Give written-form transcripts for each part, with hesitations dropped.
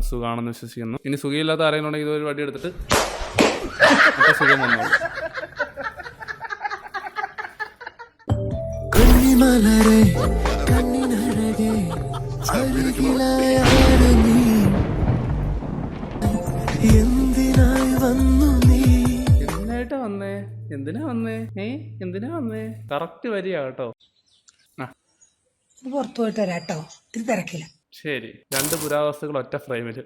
എല്ലാവർക്കും സുഖമാണെന്ന് വിശ്വസിക്കുന്നു. ഇനി സുഖമില്ലാത്ത ആരെങ്കിലും ഉണ്ടെങ്കിൽ ഇതൊരു വടി എടുത്തിട്ട് സുഖം വന്നോളൂ. എന്തിനാ വന്നേ? കറക്റ്റ് വരിക കേട്ടോ. പുറത്തു പോയിട്ട് വരാട്ടോ, ഇത്തിരി തിരക്കില്ല. ശരി, 2 പുരാവസ്തുക്കൾ ഒറ്റ ഫ്രെയിമില്.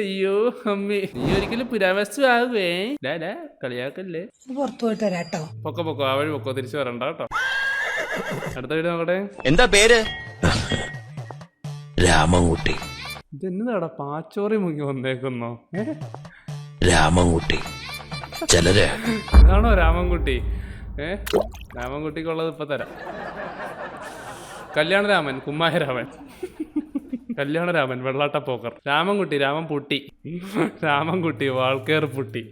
അയ്യോ അമ്മി, നീ ഒരിക്കലും പുരാവസ്തു ആകുവേ. കളിയാക്കല്ലേ. പുറത്തു പോയിട്ട് വരാട്ടോ. പൊക്കോ ആ വഴി പൊക്കോ, തിരിച്ചു വരണ്ട കേട്ടോ. അടുത്ത വീട് നോക്കട്ടെ. എന്താ പേര്? രാമൻകുട്ടി. ഇതെന്നതാടാ പാച്ചോറി മുങ്ങി വന്നേക്കുന്നോ? രാമൻകുട്ടി ചിലര് ഇതാണോ രാമൻകുട്ടി? രാമൻകുട്ടിക്കുള്ളത് ഇപ്പൊ തരാം. കല്യാണരാമൻ, കുമ്മായരാമൻ, കല്യാണരാമൻ, വെള്ളാട്ട പോക്കർ, രാമൻകുട്ടി, രാമൻ പുട്ടി, രാമൻകുട്ടി വാൾക്കേർ പുട്ടി,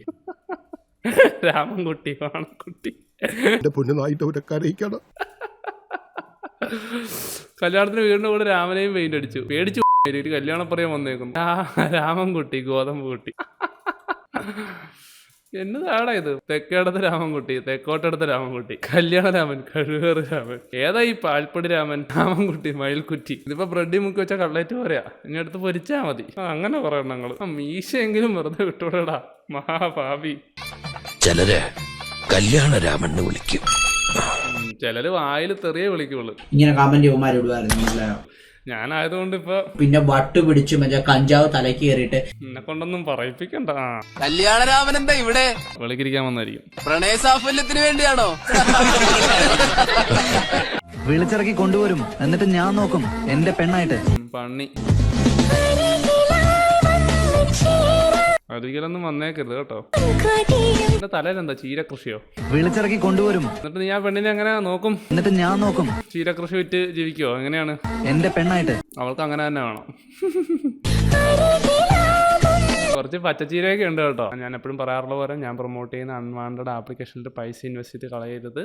രാമൻകുട്ടി വാണക്കുട്ടി. കല്യാണത്തിന് വീടിന്റെ കൂടെ രാമനെയും പെയിന്റ് അടിച്ചു. പേടിച്ചു ഒരു കല്യാണം പറയാൻ വന്നേക്കുന്നു. രാമൻകുട്ടി ഗോതമ്പ് കുട്ടി. എന്നതാടാ ഇത്? തെക്കേടത്ത് രാമൻകുട്ടി, തെക്കോട്ടടുത്ത രാമൻകുട്ടി, കല്യാണരാമൻ, കഴിവേറ് രാമൻ, ഏതാ ഈ പാൽപ്പൊടി രാമൻ, രാമൻകുട്ടി, മയിൽക്കുറ്റി. ഇതിപ്പോ ബ്രെഡി മുക്കി വെച്ച കട്ട്ലറ്റ് പോരാ, ഇനി അടുത്ത് പൊരിച്ചാ മതി. അങ്ങനെ കുറെ എണ്ണങ്ങള്. മീശയെങ്കിലും വെറുതെ വിട്ടോടാ മഹാഭാവി. ചിലര് കല്യാണരാമൻ വിളിക്കും, ചിലര് വായിൽ തെറിയെ വിളിക്കുള്ളൂ. ഇങ്ങനെ കമന്റ് ഇവന്മാരിടുവായിരുന്നു. ഞാനായതുകൊണ്ട് ഇപ്പൊ പിന്നെ വട്ട് പിടിച്ചു മറ്റേ കഞ്ചാവ് തലക്ക് കയറിയിട്ട് എന്നെ കൊണ്ടൊന്നും പറയിപ്പിക്കണ്ട. കല്യാണരാമൻ എന്താ ഇവിടെ? വിളിക്കിരിക്കാൻ വന്നായിരിക്കും. പ്രണയ സാഫല്യത്തിന് വേണ്ടിയാണോ? വിളിച്ചിറക്കി കൊണ്ടുവരും, എന്നിട്ട് ഞാൻ നോക്കും എന്റെ പെണ്ണായിട്ട്. പണി ഒരിക്കലൊന്നും വന്നേക്കരുത് കേട്ടോ. എന്റെ തലയിലെന്താ ചീരകൃഷിയോ? വിളിച്ചിറക്കി കൊണ്ടുവരും, എന്നിട്ട് നീ ആ പെണ്ണിനെ എങ്ങനെ നോക്കും? എന്നിട്ട് ഞാൻ നോക്കും. ചീരകൃഷി വിറ്റ് ജീവിക്കോ? എങ്ങനെയാണ്? എന്റെ പെണ്ണായിട്ട്. അവൾക്ക് അങ്ങനെ തന്നെ വേണം. കുറച്ച് പച്ചച്ചീരയൊക്കെ ഉണ്ട് കേട്ടോ. ഞാൻ എപ്പോഴും പറയാറുള്ള പോലെ ഞാൻ പ്രൊമോട്ട് ചെയ്യുന്ന അൺവാണ്ടഡ് ആപ്ലിക്കേഷനിൽ പൈസ ഇൻവെസ്റ്റ് ചെയ്ത് കളയരുത്.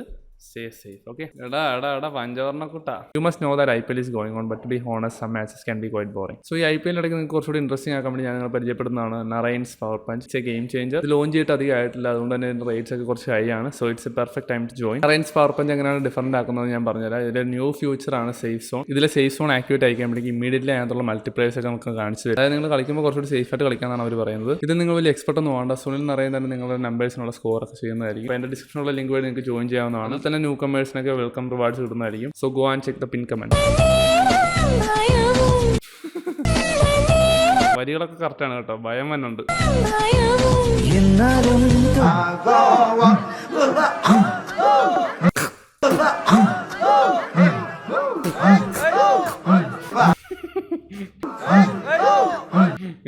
സേഫ്. ഓക്കെ. എടാ പഞ്ചവർണ്ണക്കുട്ടാ. You must know that IPL is going on, but to be honest, some matches can be quite boring. So ഈ IPL ഇടയ്ക്ക് നിങ്ങൾക്ക് കുറച്ചുകൂടി ഇൻട്രസ്റ്റിംഗ് ആക്കാൻ വേണ്ടി ഞാൻ നിങ്ങൾ പരിചയപ്പെടുന്നതാണ് Narine's power punch. It's a game changer. ഇത് ലോഞ്ച് ചെയ്തിട്ട് അധികം ആയിട്ടില്ല, അതുകൊണ്ട് തന്നെ ഇതിന്റെ റേറ്റ്സ് ഒക്കെ കുറച്ച് ഹൈ ആണ്. So it's a perfect time to join. Narine's power punch എങ്ങനെയാണ് ഡിഫറൻറ്റ് ആക്കുന്നത് ഞാൻ പറഞ്ഞുതരാം. ഇതിലെ ന്യൂ ഫ്യൂച്ചർ ആണ് സേഫ് സോൺ. ഇതിലെ സേഫ് സോൺ ആക്ടിവേറ്റ് ആയിക്കുമ്പോഴേക്കും ഇമ്മീഡിയറ്റ്ലി അതിനകത്തുള്ള മൾട്ടിപ്ലേയേഴ്സ് ഒക്കെ നമുക്ക് കാണിച്ചു തരും. അതായത് നിങ്ങൾ കളിക്കുമ്പോൾ കുറച്ചുകൂടി സേഫ് ആയിട്ട് കളിക്കാനാണ് അവർ പറയുന്നത്. ഇത് നിങ്ങൾ വലിയ എക്സ്പെർട്ട് ഒന്നും വേണ്ട. സുനിൽ നിറയും തന്നെ നിങ്ങളുടെ നമ്പേഴ്സിനുള്ള സ്കോർ ഒക്കെ ചെയ്യുന്നതായിരിക്കും. അപ്പോൾ എൻ്റെ ഡിസ്ക്രിപ്ഷനുള്ള ലിങ്ക് വഴി നിങ്ങൾക്ക് ജോയിൻ ചെയ്യാവുന്നതാണ്. തന്നെ ന്യൂ കമേഴ്സിനൊക്കെ വെൽക്കം റിവാർഡ്സ് കിട്ടുന്നതായിരിക്കും. So go and check the pin comment. വരികളൊക്കെ കറക്റ്റാണ് കേട്ടോ, ഭയം വന്നുണ്ട്.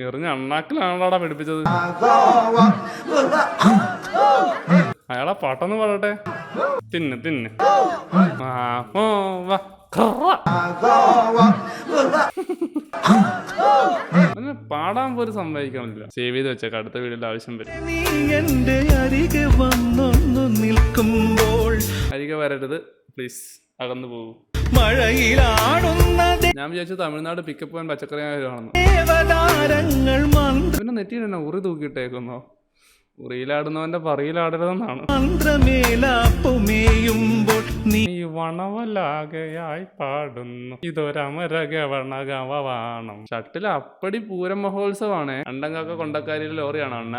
എറിഞ്ഞ അണ്ണാക്കിലാണോടാ പിടിപ്പിച്ചത്. അയാളെ പാട്ടൊന്ന് പാടട്ടെ. തിന്ന് പാടാൻ പോലും സമ്മതിക്കണില്ല. സേവ് ചെയ്ത് വെച്ചേക്ക, അടുത്ത വീഡിയോയിൽ ആവശ്യം വരും. അരികെ വരരുത് പ്ലീസ്, അകന്നു പോകും. ഞാൻ വിചാരിച്ചു തമിഴ്നാട് പിക്കപ്പ് പോകാൻ പച്ചക്കറിയാണെന്ന്. പിന്നെ നെറ്റിയിൽ തന്നെ ഉറി തൂക്കിയിട്ടേക്കുന്നോ? ഉറിയിലാടുന്നവന്റെ പറയിലാടരുതെന്നാണ്. നീ വണവലാകയായി പാടുന്നു, ഇതൊരമരഗവണഗവാണം. ഷട്ടിൽ അപ്പടി പൂരം മഹോത്സവമാണ്. അണ്ടങ്കാക്ക കൊണ്ടക്കാരിയിലെ ലോറിയാണ് അണ്ണ.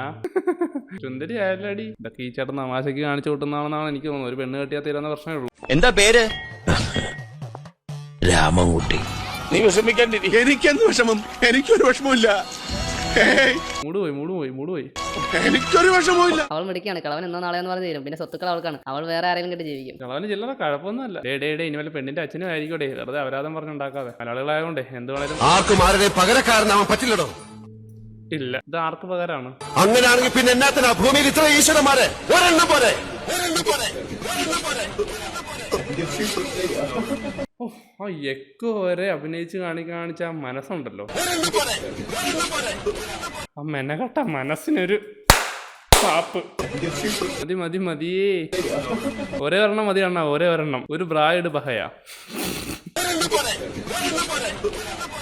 ചുന്ദരി ആയാലടി. ഇതൊക്കെ ഈ ചേട്ടൻ തമാശക്ക് കാണിച്ചു കൂട്ടുന്നതാണെന്നാണ് എനിക്ക് തോന്നുന്നത്. ഒരു പെണ്ണ് കെട്ടിയാൽ തീരാന്ന പ്രശ്നമേ ഉള്ളൂ. എന്താ പേര്? രാമൻകുട്ടി. നീ വിഷമിക്കാണ്ടിരി. എനിക്കെന്ത് വിഷമം? എനിക്കൊരു വിഷമമില്ല. മൂടുപോയി. എനിക്കൊരു വിഷമമില്ല. അവൾ മിടിക്കാണ്. കളവൻ എന്നോ നാളെന്ന് പറഞ്ഞ് തരും. പിന്നെ സ്വത്തുക്കൾ അവൾക്കാണ്. അവൾ വേറെ ആരെങ്കിലും കിട്ടി ജീവിക്കും. കളവന് ചില്ലറ കുഴപ്പമൊന്നുമല്ല. ഇനി വല്ല പെണ്ണിന്റെ അച്ഛനും ആയിരിക്കോട്ടെ. വെറുതെ അപരാധം പറഞ്ഞുണ്ടാക്കാതെ. മലയാളികളായതുകൊണ്ടേ എന്ത് വേണേലും ആർക്കും ആരുടെ പകരക്കാരനാവാൻ പറ്റില്ലടോ. ഇല്ല, ഇത് ആർക്ക് പകരമാണ്? അങ്ങനെയാണെങ്കിൽ പിന്നെ എന്നാത്തിനാ ഭൂമിയിൽ ഇത്ര ഈശ്വരന്മാരെ? ഒരെണ്ണം പോലെ. ആ എക്കോ വരെ അഭിനയിച്ച് കാണിച്ച ആ മനസ്സുണ്ടല്ലോ, ആ മെനകെട്ട മനസ്സിനൊരു പാപ്പ്. മതിയേ. ഒരേ ഒരെണ്ണം മതി അണ്ണ, ഒരേ ഒരെണ്ണം. ഒരു ബ്രായിഡ് ബഹയാ.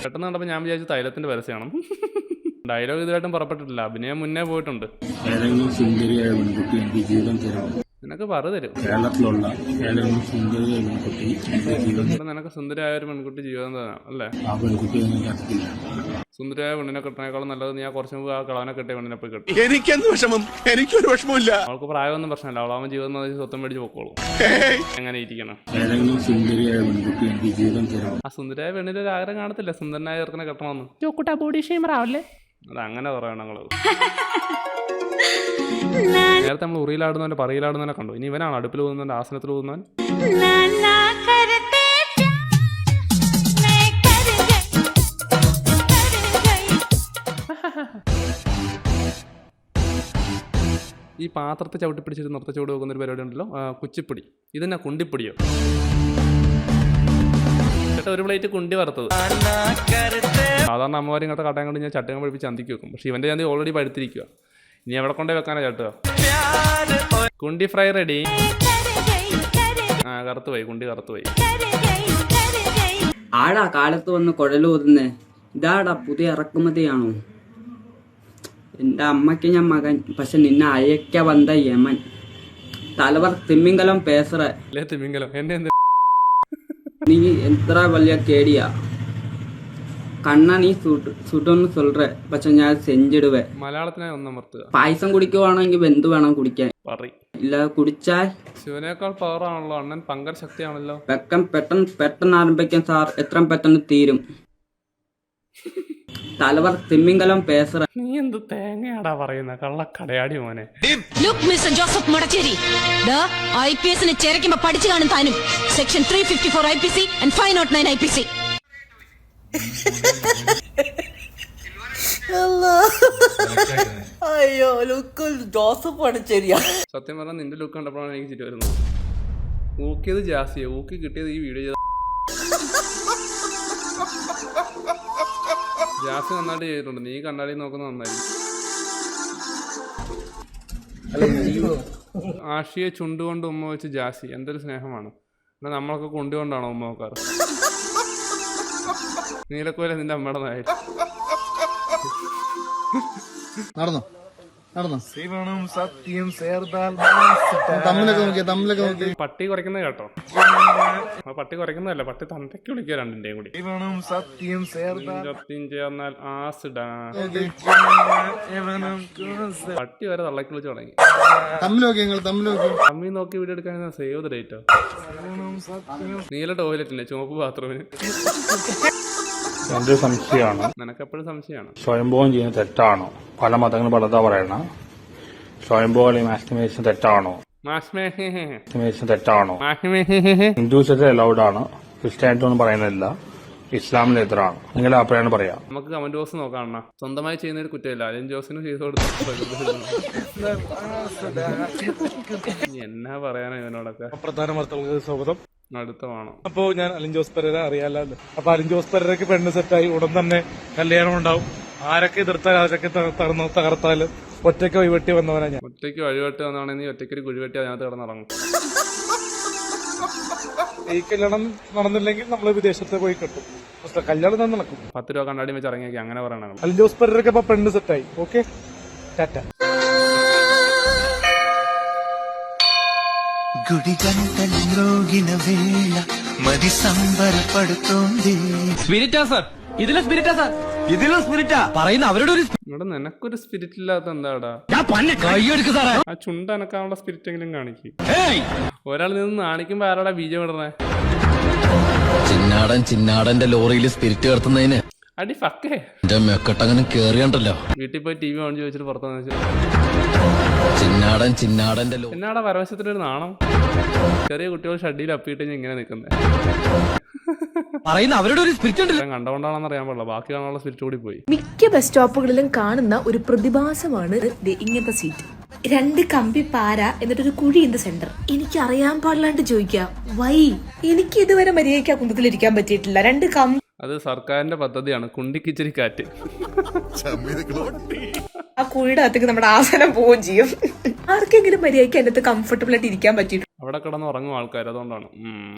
പെട്ടെന്ന് കണ്ടപ്പോൾ ഞാൻ വിചാരിച്ചു തൈലത്തിന്റെ പരസ്യമാണ്. ഡയലോഗ് ഇതുമായിട്ടും പുറപ്പെട്ടിട്ടില്ല, അഭിനയം മുന്നേ പോയിട്ടുണ്ട്. ഏതെങ്കിലും സുന്ദരിയായ പെൺകുട്ടി എനിക്ക് ജീവിതം തരണം. നിനക്ക് പറഞ്ഞു തരും. കേരളത്തിലുള്ള ഏതെങ്കിലും സുന്ദരിയായ പെൺകുട്ടി എനിക്ക് ജീവിതം തരണം. നിനക്ക് സുന്ദരിയായ ഒരു പെൺകുട്ടി ജീവിതം തരാം അല്ലേ? ആ പെൺകുട്ടിയെ എനിക്ക് അറിയില്ല. സുന്ദരിയായ പെണ്ണിനെ കിട്ടണേക്കാളും നല്ലത് നീ ആ കുറച്ച് മുമ്പ് ആ കളവനെ കിട്ടിയ പെണ്ണിനെ പോയി കിട്ടും. എനിക്കെന്ത് വിഷമം? എനിക്കൊരു വിഷമമില്ല. അവൾക്ക് പ്രായമൊന്നും പ്രശ്നമില്ല, അവളാവുമ്പോൾ ജീവിതം സ്വത്തം മേടിച്ച് പൊക്കോളും. എങ്ങനെ ഇരിക്കണം? ഏതെങ്കിലും സുന്ദരിയായ പെൺകുട്ടി എനിക്ക് ജീവിതം തരണം. ആ സുന്ദരിയായ പെണ്ണിന്റെ ഒരു ആഗ്രഹം കാണത്തില്ല സുന്ദരനായ ചെറുക്കനെ കെട്ടണമെന്ന്. ചോക്കുട്ടാ ബോഡി ഷെയ്മർ ആവല്ലേ? അത് അങ്ങനെ പറയണം ഞങ്ങളത്. നേരത്തെ നമ്മൾ ഉറിയിലാടുന്നവന്റെ പറയിലാടുന്നവനെ കണ്ടു. ഇനി ഇവനാണ് അടുപ്പിൽ ഊതുന്നവന്റെ ആസനത്തിൽ ഊതുന്നവൻ. ഈ പാത്രത്തെ ചവിട്ടി പിടിച്ചിട്ട് നൃത്ത ചുവട് വെക്കുന്ന ഒരു പരിപാടി ഉണ്ടല്ലോ, കുച്ചിപ്പൊടി. ഇതെന്നാ കുണ്ടിപ്പൊടിയോ? ചേട്ടാ ഒരു പ്ലേറ്റ് കുണ്ടി വറുത്തത്. സാധാരണ അമ്മമാരും ഇങ്ങനത്തെ കട്ടയം കൊണ്ട് ഞാൻ ചട്ടയം പഠിപ്പിച്ച് ചന്തിക്ക് വെക്കും. പക്ഷെ ഇവന്റെ ചന്തി ഓൾറെഡി പഴുത്തിരിക്കുക. ഇനി എവിടെ കൊണ്ടേ വെക്കാനാ ചട്ടുക? കുണ്ടി ഫ്രൈ റെഡി. കറുത്തുപോയി, കുണ്ടി കറുത്തുപോയി. ആടാ കാലത്ത് വന്ന് കുഴലൂതുന്നേ, ഇതാടാ പുതിയ ഇറക്കുമതിയാണോ? എൻ്റെ അമ്മയ്ക്ക് ഞാൻ മകൻ, പക്ഷെ നിന്നെ അയക്ക വന്ന യമൻ. തലവർ തിമ്മിങ്കലം പേസറ. തിമ്മിങ്കലം എന്നെ എന്ത്? നീ എത്ര വലിയ കേടിയാ കണ്ണ, നീ സുട്ടൊന്ന് சொல்ற, പക്ഷെ ഞാൻ സെഞ്ചിടുവേ. മലയാളത്തിനായി ഒന്നമർത്തുക. പായസം കുടിക്കുവാണെങ്കിൽ എന്ത് വേണം കുടിക്കാൻ? ഇല്ല കുടിച്ചാൽ ശിവനേക്കാൾ പവർ ആണല്ലോ അണ്ണൻ, പങ്കർ ശക്തിയാണല്ലോ. പെട്ടെന്ന് ആരംഭിക്കാൻ സാർ, എത്ര പെട്ടെന്ന് തീരും. തലവർ തിമ്മിങ്കലം പേസറ. നീ എന്ത് തേങ്ങയാടാ പറയുന്ന കള്ളക്കടയാടി മോനെ. ജോസഫ് മടച്ചേരി IPS ചേരക്കുമ്പോ പഠിച്ചു കാണും താനും. Section 354 IPC and 509 IPC. അയ്യോ ലുക്ക് ജോസഫ് മടച്ചേരിയാ. സത്യം പറഞ്ഞാൽ നിന്റെ ലുക്ക് കണ്ടപ്പോഴാണ് എനിക്ക് ചിരി വരുന്നത്. ഊക്കിയത് ജാസിയെ, ഊക്കി കിട്ടിയത് ഈ വീഡിയോ ചെയ്ത ജാസി നന്നായിട്ട് ചെയ്തിട്ടുണ്ട്. നീ കണ്ണാടി നോക്കുന്നത് നന്നായിരിക്കും. ആഷിയെ ചുണ്ടുകൊണ്ട് ഉമ്മ വെച്ച് ജാസി, എന്തൊരു സ്നേഹമാണ്. എന്നാൽ നമ്മളൊക്കെ കൊണ്ടുകൊണ്ടാണോ ഉമ്മ നോക്കാറ്? നീലക്കോല നിന്റെ അമ്മയുടെ നായ. നടന്നോ നടന്നോ? പട്ടി കുറയ്ക്കുന്നത് കേട്ടോ. പട്ടി കുറയ്ക്കുന്നതല്ല, പട്ടി തന്തയ്ക്ക് വിളിക്കുക രണ്ടിന്റെയും കൂടി. ചേർന്നാൽ ആസിഡാ. പട്ടി വരെ തള്ളക്ക് വിളിച്ച് തുടങ്ങി. തമ്മി നോക്കി വീഡിയോ എടുക്കാൻ സേവ് ദ ഡേറ്റോ. നീല ടോയ്ലറ്റിന്റെ ചുവപ്പ് ബാത്റൂമിന്. എന്റെ സംശയമാണ്, നിനക്കെപ്പോഴും സംശയമാണ്. സ്വയംഭോഗം ചെയ്യുന്നത് തെറ്റാണോ? പല മതങ്ങളും പലതാ പറയണ. സ്വയംഭോഗം അല്ലെങ്കിൽ മാസ്റ്റിമേഷൻ തെറ്റാണോ? മാസ്റ്റിമേഷൻ തെറ്റാണോ? ഹിന്ദുസത്തിൽ അലൗഡ് ആണ്, ക്രിസ്ത്യാനിറ്റി ഒന്നും പറയുന്നില്ല, ഇസ്ലാമിനെതിരാണ്. നിങ്ങളുടെ അഭിപ്രായം പറയാം. നമുക്ക് കമന്റ് ബോക്സ് നോക്കാം. സ്വന്തമായി ചെയ്യുന്ന ഒരു കുറ്റമില്ല. അലൻ ജോസിന് ചെയ്തു കൊടുത്തു. എന്നാ പറയാനാ ഇവനോടൊക്കെ. പ്രധാന വാർത്തകൾക്ക് സ്വാഗതം. അടുത്തമാണോ? അപ്പോ ഞാൻ അലിൻ ജോസ് പെരേര അറിയാലോ. അപ്പൊ അലിൻ ജോസ് പെരേരക്ക് പെണ്ണ് സെറ്റായി, ഉടൻ തന്നെ കല്യാണം ഉണ്ടാവും. ആരൊക്കെ എതിർത്താൽ ആരൊക്കെ തകർത്താലും ഒറ്റയ്ക്ക് വഴിവെട്ടി വന്നവനാ ഞാൻ. ഒറ്റയ്ക്ക് വഴിവെട്ടി വന്നതാണെങ്കിൽ നീ ഒറ്റയ്ക്ക് ഒരു കുഴിവെട്ടി അതിനകത്ത് കിടന്നിറങ്ങും. ഈ കല്യാണം നടന്നില്ലെങ്കിൽ നമ്മൾ വിദേശത്ത് പോയി കിട്ടും. കല്യാണം തന്നെ നടക്കും. 10 രൂപ കണ്ണാടി വെച്ച് ഇറങ്ങിയേക്ക് അങ്ങനെ പറയണം. അലിൻ ജോസ് പെരേരക്ക് അപ്പൊ പെണ്ണ് സെറ്റായി. ഓക്കെ, ടാറ്റ. గుడిగంటల్లోగిన వేళ మది సంబరపడుతోంది. സ്പിരിറ്റാ സാർ, ഇതിലെ സ്പിരിറ്റാ സാർ, ഇതിലെ സ്പിരിറ്റാ പറയുന്ന അവരുടെ ഒരു. ഇവിടെ നിനക്കൊരു സ്പിരിറ്റ് ഇല്ലാത്ത എന്താടാ? ആ ചുണ്ട അനക്കാനുള്ള സ്പിരിറ്റ് എങ്കിലും കാണിക്കും. ഒരാൾ നിന്ന് നാണിക്കുമ്പോ ആരാടാ ബീജം ഇടണേ? ചിന്നാടന്റെ ലോറിയിൽ സ്പിരിറ്റ് കടത്തുന്നതിന് അടി ഫക്കേ. എന്റെ മെക്കെട്ടങ്ങനെ കേറിയണ്ടല്ലോ. വീട്ടിൽ പോയി TV ഓൺ ചെയ്ത് വെച്ചിട്ട് പുറത്തു വന്നു. ചിന്നാടന്റെ എന്നാടാ പരവശത്തിനൊരു നാണം? ചെറിയ കുട്ടികൾ ഷഡിയിൽ അപ്പിയിട്ട് ഇങ്ങനെ നിൽക്കുന്നത് പറയുന്ന അവരുടെ ഒരു സ്പിരിറ്റ് ഉണ്ട്. കണ്ടോണ്ടാണെന്ന് അറിയാൻ പാടില്ല, ബാക്കി കാണാനുള്ള സ്പിരിറ്റ് കൂടി പോയി. മിക്ക ബസ് സ്റ്റോപ്പുകളിലും കാണുന്ന ഒരു പ്രതിഭാസമാണ് ഇങ്ങനത്തെ സീറ്റ്. 2 കമ്പി പാര എന്നിട്ടൊരു കുഴി ഇൻ ദ സെന്റർ. എനിക്ക് അറിയാൻ പാടില്ലാണ്ട് ചോദിക്കാം, വൈ? എനിക്ക് ഇതുവരെ മര്യാദയ്ക്ക് ആ കുന്തത്തിലിരിക്കാൻ പറ്റിയിട്ടില്ല. 2 കമ്പി. അത് സർക്കാരിന്റെ പദ്ധതിയാണ്, കുണ്ടിക്കിച്ചിരി കാറ്റ്. ആ കുഴിയുടെ അകത്തേക്ക് നമ്മുടെ ആസനം പോവുകയും ചെയ്യും. ആർക്കെങ്കിലും മര്യാദയ്ക്ക് അതിനകത്ത് കംഫർട്ടബിൾ ആയിട്ട് ഇരിക്കാൻ പറ്റിയിട്ടുണ്ട്. അവിടെ കിടന്ന് ഉറങ്ങും ആൾക്കാർ, അതുകൊണ്ടാണ്.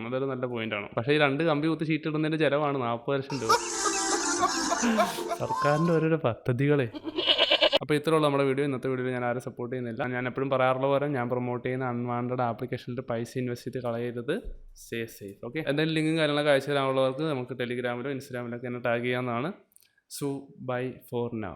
അതൊരു നല്ല പോയിന്റ് ആണ്. പക്ഷേ ഈ 2 കമ്പി കുത്തി ഷീറ്റ് ഇടുന്നതിന്റെ ചെലവാണ് 40 ലക്ഷം രൂപ. സർക്കാരിൻ്റെ ഓരോരോ പദ്ധതികളെ. അപ്പോൾ ഇത്രയുള്ള നമ്മുടെ വീഡിയോ. ഇന്നത്തെ വീഡിയോയിൽ ഞാൻ ആരും സപ്പോർട്ട് ചെയ്യുന്നില്ല. ഞാൻ എപ്പോഴും പറയാറുള്ള പോലെ ഞാൻ പ്രൊമോട്ട് ചെയ്യുന്ന അൺവാണ്ടഡ് ആപ്ലിക്കേഷനിൽ പൈസ ഇൻവെസ്റ്റ് ചെയ്ത് കളയരുത്. സേഫ്. ഓക്കെ, എന്തെങ്കിലും ലിങ്കും കാര്യങ്ങളൊക്കെ അയച്ചു തരാനുള്ളവർക്ക് നമുക്ക് ടെലിഗ്രാമിലോ ഇൻസ്റ്റാഗ്രാമിലൊക്കെ എന്നെ ടാഗ് ചെയ്യാവുന്നതാണ്. So bye for now.